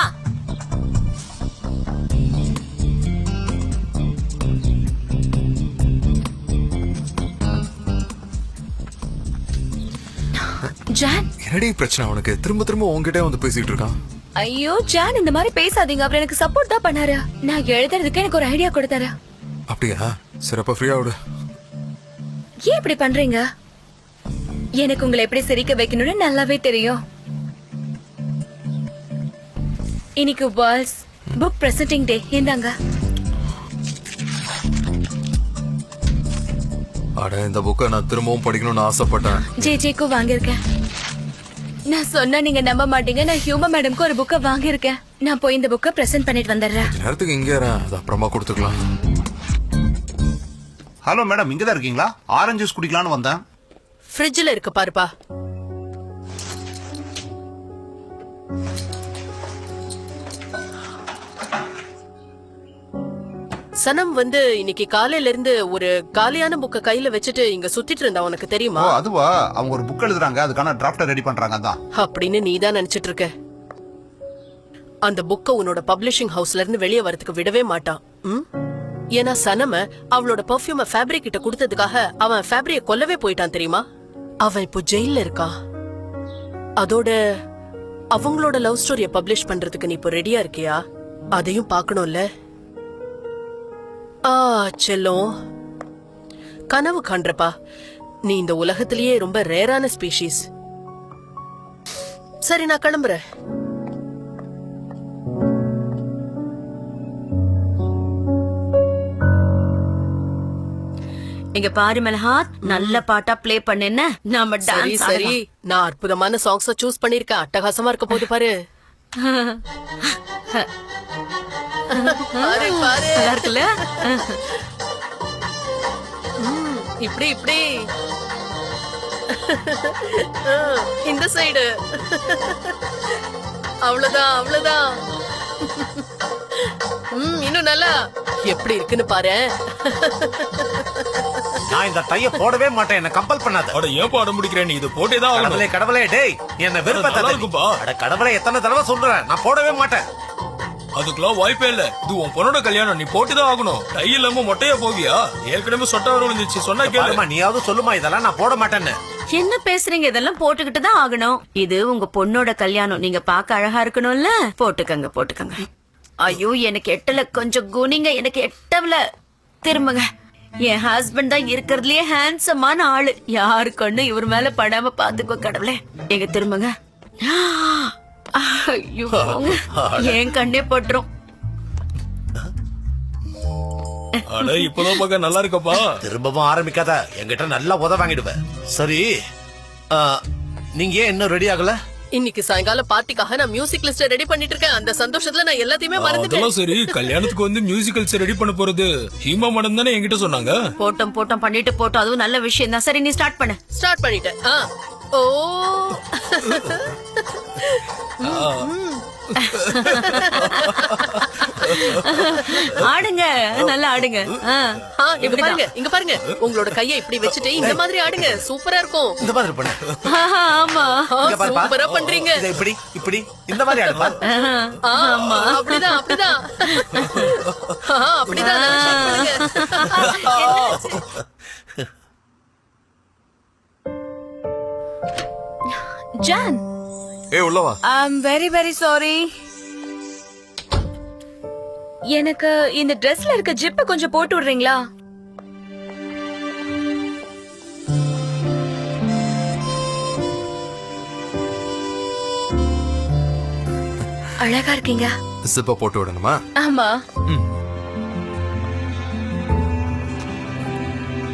ஜான், என்னடி பிரச்சனை உனக்கு? திரும்ப திரும்ப உன்கிட்ட வந்து பேசிட்டு இருக்கான். ஐயோ ஜான், இந்த மாதிரி பேசாதீங்க. அவர் எனக்கு சப்போர்ட் தான் பண்ணாரு. நான் எழுதுறதுக்கு எனக்கு ஒரு ஐடியா கொடுத்தாரு. அப்படியா? சிறப்பா ஃப்ரீயா விடு. ஏன் இப்படி பண்றீங்க? எனக்கு உங்களை எப்படி சிரிக்க வைக்கணும்னு நல்லாவே தெரியும். இன்னைக்கு வேர்ல்ட்ஸ் புக் பிரசன்டிங் டே. இந்தாங்க. அட, இந்த புக்கை நான் திரும்பவும் படிக்கணும்னு ஆசைப்பட்டேன். ஜேஜேக்கு வாங்கியிருக்கேன். நான் சொன்னா நீங்க நம்ப மாட்டீங்க. நான் ஹியூமன் மேடம்க்கு ஒரு புக்கை வாங்கியிருக்கேன். நான் போய் இந்த புக்கை பிரசன்ட் பண்ணிட்டு வந்துடுறேன். நேரத்துக்கு இங்கே அது அப்புறமா கொடுத்துக்கலாம். ஹலோ மேடம், இங்கதான் இருக்கீங்களா? ஆரஞ்சு ஜூஸ் குடிக்கலாம்னு வந்தேன். ஃப்ரிட்ஜ்ல இருக்கு பாருப்பா. சனம் வந்து இன்னைக்கு காலையில இருந்து ஒரு காலியான புக்க கையில வச்சுட்டு இங்க சுத்திட்டு இருந்தா, உனக்கு தெரியுமா? ஓ, அதுவா? அவங்க ஒரு புக் எழுதுறாங்க, அதுக்கான டிராஃப்ட் ரெடி பண்றாங்க. அதான் அப்படின்னு நீ தான் நினைச்சிட்டு இருக்க. அந்த புக்க உன்னோட பப்ளிஷிங் ஹவுஸ்ல இருந்து வெளியே வரதுக்கு விடவே மாட்டான். ஏன்னா சனம அவளோட பெர்ஃபியூம ஃபேப்ரிக் கிட்ட கொடுத்ததுக்காக அவன் ஃபேப்ரியை கொல்லவே போயிட்டான், தெரியுமா? அவன் இப்போ ஜெயில இருக்கான். அதோட அவங்களோட லவ் ஸ்டோரிய பப்ளிஷ் பண்றதுக்கு நீ இப்போ ரெடியா இருக்கியா? அதையும் பார்க்கணும்ல. செல்லம், கனவு காண்றப்பா. நீ இந்த உலகத்திலேயே ரொம்ப ரேரான ஸ்பீஷீஸ். சரி, நான் கிளம்புறேன். இங்க பாரு மல்ஹாத், நல்ல பாட்டா ப்ளே பண்ணேன்னா நாம டான்ஸ். சரி, நான் அற்புதமான சாங்ஸ் சூஸ் பண்ணிருக்கேன். அட்டகாசமா இருக்க போது பாரு. பாரு பாரு, நல்லா இருக்குல்ல? இப்படி இப்படி இந்த சைடு. அவ்வளவுதான் அவ்வளவுதான். இன்னும் நல்லா எப்படி இருக்குன்னு பாரு. நான் இந்த டைய போடவே மாட்டேன், என்ன கம்பல் பண்ணாத. அட ஏன் பாட முடிக்கிறேன், நீ இது போட்டே தான் கடவுளே கடவுளே, டேய் நீ என்ன வெறுப்பேத்தாத. இருக்குப்பா. அட கடவுளே, எத்தனை தடவை சொல்றேன், நான் போடவே மாட்டேன். அதுக்கெல்லாம் வாய்ப்பே இல்ல. இது உன் பொண்ணோட கல்யாணம், நீ போட்டுதான் ஆகணும். டை இல்லாம மொட்டையா போவியா? ஏற்கனவே சொட்டா வர விழுந்துச்சு, சொன்னா கேளுமா. நீயாவது சொல்லுமா இதெல்லாம் நான் போட மாட்டேன்னு. என்ன பேசுறீங்க? இதெல்லாம் போட்டுக்கிட்டு தான் ஆகணும். இது உங்க பொண்ணோட கல்யாணம், நீங்க பார்க்க அழகா இருக்கணும்ல. போட்டுக்கங்க போட்டுக்கங்க. ஐயோ எனக்கு எட்டல, கொஞ்சம் குனிங்க, எனக்கு எட்டவல. திரும்புங்க. என் ஹஸ்பண்ட் தான் இருக்கிறதுலயே ஹேண்ட்ஸமான ஆளு. யாரு கண்ணு இவர் மேல படாம பாத்துக்கோ கடவுளே. எங்க திரும்புங்க. ஐயோ என் கண்ணே பட்டுரும். அட இப்பதான் பார்க்க நல்லா இருக்கப்பா. திரும்பவும் ஆரம்பிக்காத, என்கிட்ட நல்லா உத வாங்கிடுவேன். சரி நீங்க ஏன் இன்னும் ரெடி ஆகல? இன்னைக்கு சாயங்காலம் பார்ட்டிக்காக நான் மியூசிக் லிஸ்ட் ரெடி பண்ணிட்டு இருக்கேன். அந்த சந்தோஷத்துல நான் எல்லாத்தையுமே மறந்துட்டேன். அதெல்லாம் சரி, கல்யாணத்துக்கு வந்து மியூசிக்கல்ஸ் ரெடி பண்ண போறது ஹீமா மேடம் தானே என்கிட்ட சொன்னாங்க. போட்டோம் போட்டோம் பண்ணிட்டு போட்டோம், அதுவும் நல்ல விஷயம் தான். சரி நீ ஸ்டார்ட் பண்ணு. ஸ்டார்ட் பண்ணிட்டேன். ஓ ஆடுங்க, நல்லா ஆடுங்க. இங்க பாருங்க, இங்க பாருங்க. உங்களோட கையை இப்படி வச்சுட்டு இந்த மாதிரி ஆடுங்க, சூப்பரா இருக்கும். இந்த மாதிரி பண்ணு. ஆமா சூப்பரா பண்றீங்க. இப்படி இப்படி இந்த மாதிரி ஆடுப்பா. ஆமா அப்படிதான் அப்படிதான் அப்படிதான். ஜான், உள்ள வா. I'm very very sorry. எனக்கு இந்த ட்ரெஸ்ல இருக்க ஜிப்ப கொஞ்சம் போட்டு விடுறீங்களா? அழகா இருக்கீங்க. ஜிப்ப போட்டு விடணுமா? ஆமா.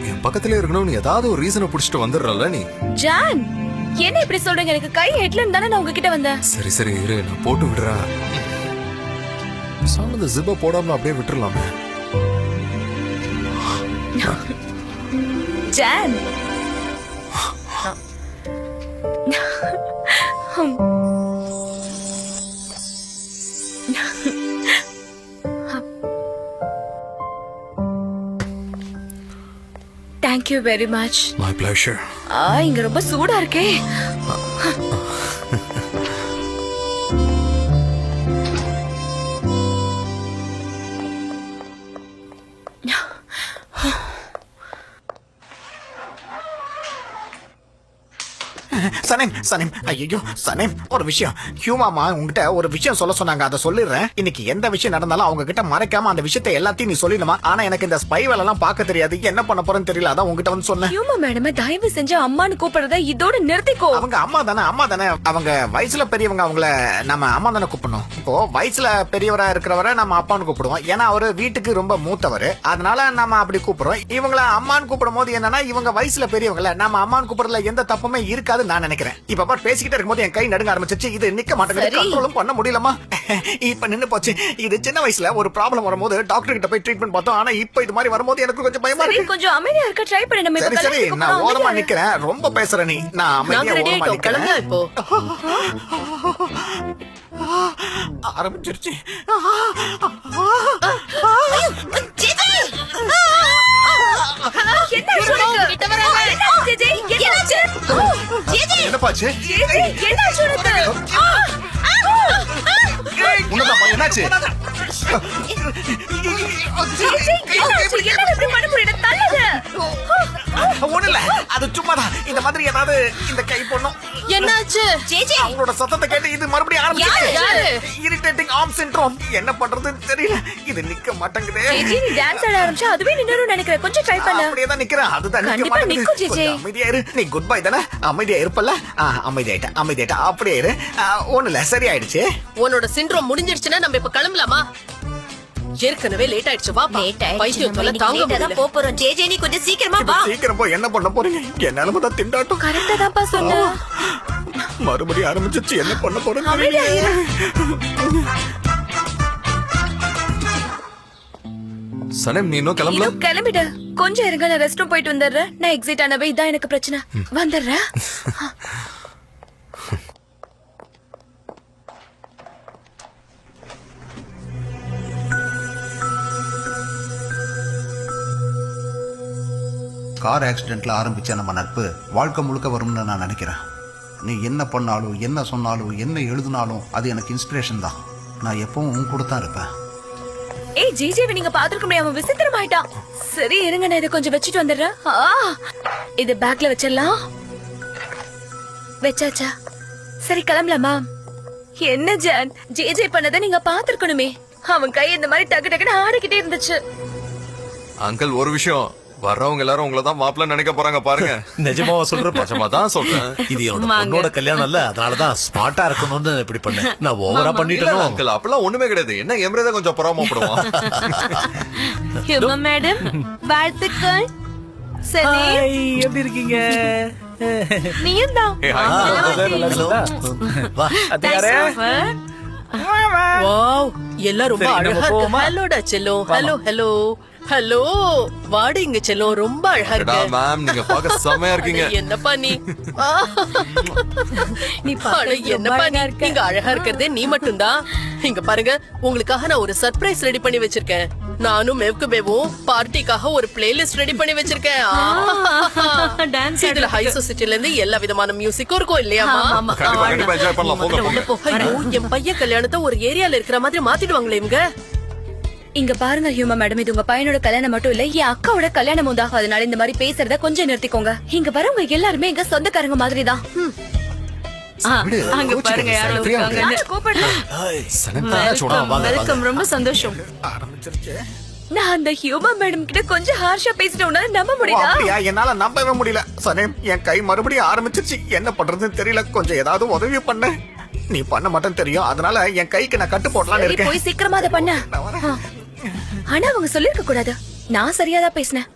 என் பக்கத்துல இருக்கணும்னு ஏதாவது ஒரு ரீசனை புடிச்சிட்டு வந்துடுறல நீ. ஜான், என்ன இப்படி சொல்றீங்க? எனக்கு கை ஹெட்லன்னு தானே நான் உங்ககிட்ட வந்தேன். சரி சரி இரு, நான் போட்டு விடுறேன். சாமந்த ஜிப்ப போடாம அப்படியே விட்டுறலாமே. John, Thank you very much. My pleasure. இங்க ரொம்ப சூடா இருக்கே. சனேம் சனேம், ஐயோ சனேம், ஒரு விஷயம். ஹியூமாமா உங்ககிட்ட ஒரு விஷயம் சொல்ல சொன்னாங்க, அதை சொல்லிடுறேன். இன்னைக்கு எந்த விஷயம் நடந்தாலும் அவங்க கிட்ட மறைக்காம அந்த விஷயத்தை எல்லாத்தையும் நீ சொல்லிடுமா. ஆனா எனக்கு இந்த ஸ்பை வேலை எல்லாம் பார்க்க தெரியாது, என்ன பண்ண போறேன்னு தெரியல, அதான் உங்ககிட்ட வந்து சொன்னேன். ஹியூமா மேடம், தயவு செஞ்சு அம்மான்னு கூப்பிடுறத இதோட நிறுத்திக்கோ. அவங்க அம்மா தானே, அம்மா தானே. அவங்க வயசுல பெரியவங்க, அவங்கள நம்ம அம்மா தானே கூப்பிடணும். இப்போ வயசுல பெரியவரா இருக்கிறவரை நம்ம அப்பான்னு கூப்பிடுவோம், ஏன்னா அவரு வீட்டுக்கு ரொம்ப மூத்தவர், அதனால நம்ம அப்படி கூப்பிடுறோம். இவங்கள அம்மான்னு கூப்பிடும் போது என்னன்னா, இவங்க வயசுல பெரியவங்கள நம்ம அம்மான்னு கூப்பிடுறதுல எந்த தப்புமே இருக்காது நான் நினைக்கிறேன். இப்ப பாரு, பேசிக்கிட்டே இருக்கும்போது என் கை நடுங்க ஆரம்பிச்சிச்சு. இது நிக்க மாட்டேங்குது, கண்ட்ரோலும் பண்ண முடியலமா. இப்ப நின்னு போச்சு. இது சின்ன வயசுல ஒரு ப்ராப்ளம் வரும்போது டாக்டர் கிட்ட போய் ட்ரீட்மெண்ட் பார்த்தோம். ஆனா இப்ப இது மாதிரி வரும்போது எனக்கு கொஞ்சம் பயமா இருக்கு. கொஞ்சம் அமைதியா இருக்க ட்ரை பண்ணு. நம்ம சரி சரி, நான் ஓரமா நிக்கிறேன். ரொம்ப பேசுற நீ. நான் அமைதியா ஓரமா நிக்கிறேன். இப்போ ஆரம்பிச்சிருச்சு. என்னப்பாச்சு? என்னாச்சு? ஒண்ணுல, அது சும்மாதான். இந்த மாதிரி ஏதாவது இந்த கை பொண்ணும். என்னாச்சு? அவங்களோட சத்தத்தை கேட்டு இது மறுபடியும் ஆரம்பிச்சிருச்சு. Irritating arm syndrome. என்ன பண்றதுன்னு தெரியல, இது நிக்க மாட்டேங்குதே. நீ டான்ஸ் ஆட ஆரம்பிச்சா அதுவே நின்னுரும் நினைக்கிறேன். கொஞ்சம் ட்ரை பண்ணு. அப்படியே தான் நிக்கிறேன், அதுதான் நிக்க கண்டிப்பா மாட்டேங்குது. நிக்கும் ஜெஜே. கொஞ்சம் அமைதியா இரு. நீ குட் பை தானே, அமைதியா இருப்பல்ல. அமைதியாயிட்டா அமைதியாயிட்டா, அப்படியே இரு. ஒண்ணுல, சரியாயிடுச்சு. உன்னோட சிண்ட்ரோம் முடிஞ்சிருச்சுன்னா நம்ம இப்ப கிளம்பலாமா? ஏற்கனவே லேட் ஆயிடுச்சு. வா, பைத்தியம் தொல்லை தாங்க முடியல. போறோம். ஜேஜே நீ கொஞ்சம் சீக்கிரமா வா. சீக்கிரம் போய் என்ன பண்ண போறீங்க? என் நிலைமை தான் திண்டாட்டம். கரெக்டா தான்ப்பா சொன்ன. மறுபடியும் ஆரம்பிச்சிச்சு, என்ன பண்ண போறேன்? சனேம், நீ இன்னும் கிளம்பல? கிளம்பிடு. கொஞ்சம் இருங்க, நான் ரெஸ்ட் ரூம் போயிட்டு வந்துடுறேன். நான் எக்ஸிட் ஆனவே இதான் எனக்கு பிரச்சனை. வந்துடுறேன். கார் ஆக்சிடென்ட்ல ஆரம்பிச்ச நம்ம நட்பு வாழ்க்கை முழுக்க வரும்னு நான் நினைக்கிறேன். நீ என்ன பண்ணாலும் என்ன சொன்னாலும் என்ன எழுதினாலும் அது எனக்கு இன்ஸ்பிரேஷன் தான். நான் எப்பவும் உன் கூட தான் இருப்பேன். ஏய் ஜிஜிவை நீங்க பாத்துக்க முடியாது, அவன் விசித்திரம் ஆயிட்டான். சரி இருங்க, நான் இதை கொஞ்சம் வச்சுட்டு வந்துடுறேன். இது பேக்ல வச்சிடலாம். வச்சாச்சா? சரி கிளம்பலாமா? என்ன ஜான், ஜேஜே பண்ணதை நீங்க பாத்துருக்கணுமே. அவன் கை இந்த மாதிரி டக்கு டக்குன்னு ஆடிக்கிட்டே இருந்துச்சு. அங்கிள் ஒரு விஷயம், வர்றவங்க எல்லாரும் உங்களை தான் மாப்பிள்ள நினைக்க போறாங்க பாருங்க. நிஜமாவா சொல்ற? நிஜமா தான் சொல்றேன். இது என்னோட பொண்ணோட கல்யாணம் இல்ல, அதனாலதான் ஸ்மார்ட்டா இருக்கணும்னு இப்படி பண்ணேன். நான் ஓவரா பண்ணிட்டேன் அங்கிள். அப்பெல்லாம் ஒண்ணுமே கிடையாது. என்ன எம்ரேதான் கொஞ்சம் பொறாமப்படுவான். ஹியூமா மேடம் வாழ்த்துக்கள். சரி எப்படி இருக்கீங்க? நீயும் தான். வாவ், எல்லாம் ரொம்ப அழகா இருக்கு. ஹலோடா செல்லம். ஹலோ ஹலோ ஹலோ, வாடு இங்க செல்லம், ரொம்ப அழகா இருக்கு. மேம் நீங்க பார்க்க செமையா இருக்கீங்க. என்னப்பா நீ என்னப்பா நீங்க அழகா இருக்கிறதே நீ மட்டும்தான். இங்க பாருங்க, உங்களுக்காக நான் ஒரு சர்ப்ரைஸ் ரெடி பண்ணி வச்சிருக்கேன். நானும் மேவ்குபேவும் பார்ட்டிக்காக ஒரு பிளேலிஸ்ட் ரெடி பண்ணி வச்சிருக்கேன். இதுல ஹை சொசைட்டில இருந்து எல்லா விதமான மியூசிக்கும் இருக்கும் இல்லையாமா? என் பையன் கல்யாணத்தை ஒரு ஏரியால இருக்கிற மாதிரி மாத்திடுவாங்களே இவங்க. இங்க பாருங்க ஹியூமா மேடம், இது உங்க பையனோட கல்யாணம் மட்டும் இல்ல, என் அக்காவோட கல்யாணமும் தான். அதனால இந்த மாதிரி பேசுறத கொஞ்சம் நிறுத்திக்கோங்க. இங்க வரவங்க எல்லாருமே எங்க சொந்தக்காரங்க மாதிரி தான். அங்க பாருங்க யாரோ இருக்காங்க. ரொம்ப சந்தோஷம். நான் அந்த ஹியூமா மேடம் கிட்ட கொஞ்சம் ஹார்ஷா பேசிட்டோம்னா நம்ப முடியல. என்னால நம்பவே முடியல. சனேம், என் கை மறுபடியும் ஆரம்பிச்சிருச்சு. என்ன பண்றதுன்னு தெரியல. கொஞ்சம் ஏதாவது உதவி பண்ண. நீ பண்ண மாட்டேன்னு தெரியும், அதனால என் கைக்கு நான் கட்டு போடலாம்னு இருக்கேன். போய் சீக்கிரமா அதை பண்ண. ஆனா அவங்க சொல்லிருக்க கூடாது, நான் சரியாதான் பேசினேன்.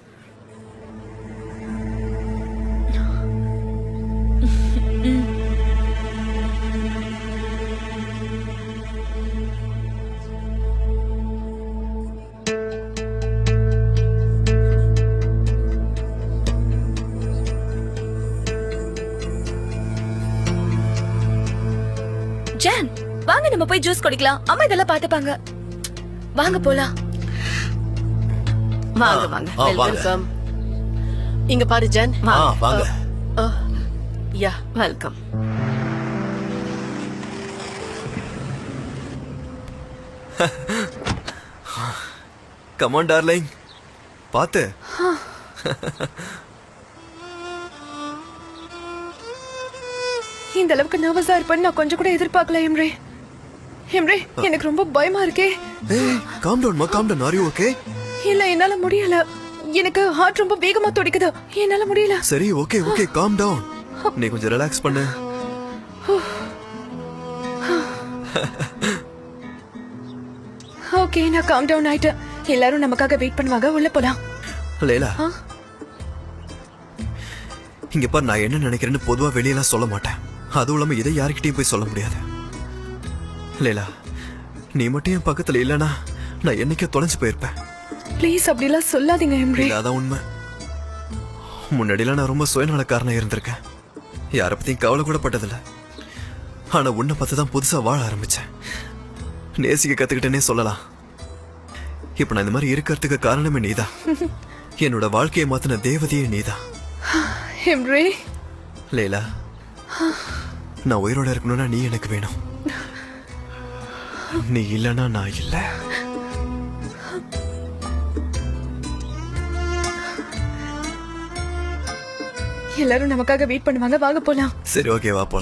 ஜான், வாங்க நம்ம போய் ஜூஸ் குடிக்கலாம். அம்மா இதெல்லாம் பாத்துப்பாங்க. வாங்க போலாம். வாங்க வாங்க. வெல்கம். இங்க பாரு ஜான். வாங்க. யா வெல்கம். கம் ஆன் டார்லிங், பாத்து. இந்த அளவுக்கு நர்வஸா இருப்பேன்னு நான் கொஞ்சம் கூட எதிர்பார்க்கல எம்ரே. எம்ரே, எனக்கு ரொம்ப பயமா இருக்கே. காம் டவுன் மா, calm down. Are you okay? இல்ல, என்னால முடியல. எனக்கு ஹார்ட் ரொம்ப வேகமா துடிக்குது. என்னால முடியல. சரி, ஓகே ஓகே, காம் டவுன். நீ கொஞ்சம் ரிலாக்ஸ் பண்ணு. ஓகே, நான் காம் டவுன் ஆயிட்டேன். எல்லாரும் நமக்காக வெயிட் பண்ணுவாங்க. உள்ள போலாம். லேலா, இங்க பாரு, நான் என்ன நினைக்கிறேன்னு பொதுவா வெளியெல்லாம் சொல்ல மாட்டேன். அதுவும் இல்லாம இதை யாருக்கிட்டையும் போய் சொல்ல முடியாது. லேலா, நீ மட்டும் என் பக்கத்துல இல்லனா நான் என்னைக்கே தொலைஞ்சு போயிருப்பேன். ப்ளீஸ் அப்படிலாம் சொல்லாதீங்க எம்ரே. அதான் உண்மை. முன்னாடிலாம் நான் ரொம்ப சுயநலக்காரனா இருந்திருக்கேன். யார பத்தியும் கவலை கூட பட்டதில்ல. ஆனா உன்னை பார்த்துதான் புதுசா வாழ ஆரம்பிச்சேன். நேசிக்க கத்துக்கிட்டேனே சொல்லலாம். இப்ப நான் இந்த மாதிரி இருக்கிறதுக்கு காரணமே நீதான். என்னோட வாழ்க்கையை மாத்தின தேவதையே நீதான். எம்ரே, லேலா, நான் உயிரோட இருக்கணும்னா நீ எனக்கு வேணும். நீ இல்லனா நான் இல்ல. எல்லாரும் நமக்காக வெயிட் பண்ணுவாங்க. வாங்க போலாம். சரி, ஓகே, வா போலாம்.